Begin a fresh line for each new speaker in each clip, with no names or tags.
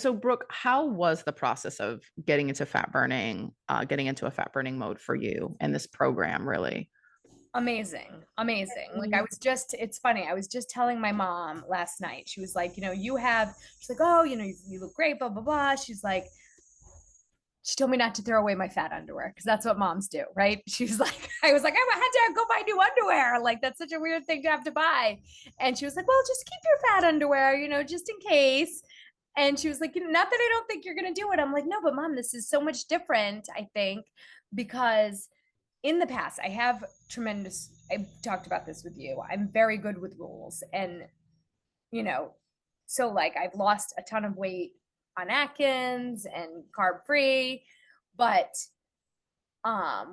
So, Brooke, how was the process of getting into getting into a fat burning mode for you and this program really?
Amazing. Amazing. Like I was just, it's funny. I was just telling my mom last night. She was like, she's like, oh, you look great, blah, blah, blah. She's like, she told me not to throw away my fat underwear because that's what moms do, right? She's like, I was like, I had to go buy new underwear. Like, that's such a weird thing to have to buy. And she was like, well, just keep your fat underwear, just in case. And she was like, not that I don't think you're going to do it. I'm like, no, but mom, this is so much different, I think, because in the past, I've talked about this with you. I'm very good with rules. And, you know, so like I've lost a ton of weight on Atkins and carb free, but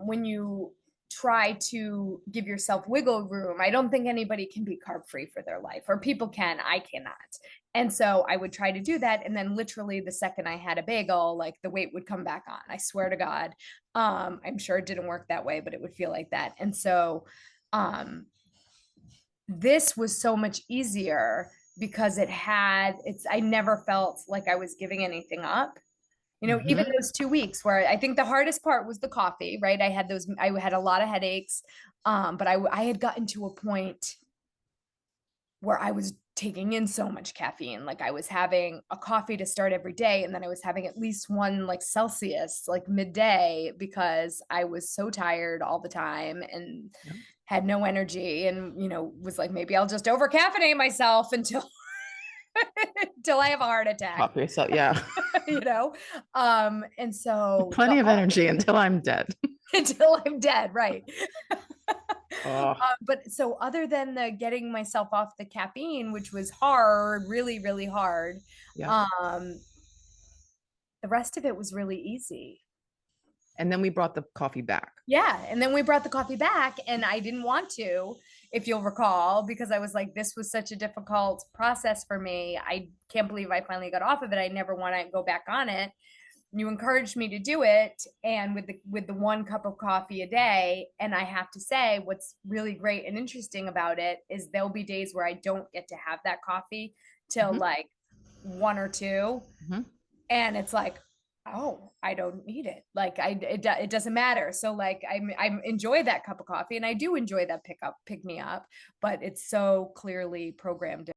when you try to give yourself wiggle room, I don't think anybody can be carb free for their life, or people can, I cannot. And so I would try to do that. And then literally the second I had a bagel, like the weight would come back on. I swear to God. I'm sure it didn't work that way, but it would feel like that. And so um, this was so much easier because I never felt like I was giving anything up. Even
Hmm.
those 2 weeks where I think the hardest part was the coffee, right? I had a lot of headaches. But I had gotten to a point where I was taking in so much caffeine. Like I was having a coffee to start every day, and then I was having at least one like Celsius, like midday, because I was so tired all the time and
Yeah.
had no energy, and was like, maybe I'll just over caffeinate myself until until I have a heart attack.
Coffee. So, yeah,
you know and so
plenty of energy until I'm dead.
until I'm dead, right?
Oh,
But so other than the getting myself off the caffeine, which was hard, really, really hard,
yeah.
um, the rest of it was really easy.
And then we brought the coffee back.
Yeah. And then we brought the coffee back, and I didn't want to, if you'll recall, because I was like, this was such a difficult process for me. I can't believe I finally got off of it. I never want to go back on it. You encouraged me to do it, and with the 1 cup of coffee a day. And I have to say, what's really great and interesting about it is there'll be days where I don't get to have that coffee till
Hmm.
like 1 or 2,
Hmm.
and it's like, oh, I don't need it. Like it doesn't matter. So like I enjoy that cup of coffee, and I do enjoy that pick me up, but it's so clearly programmed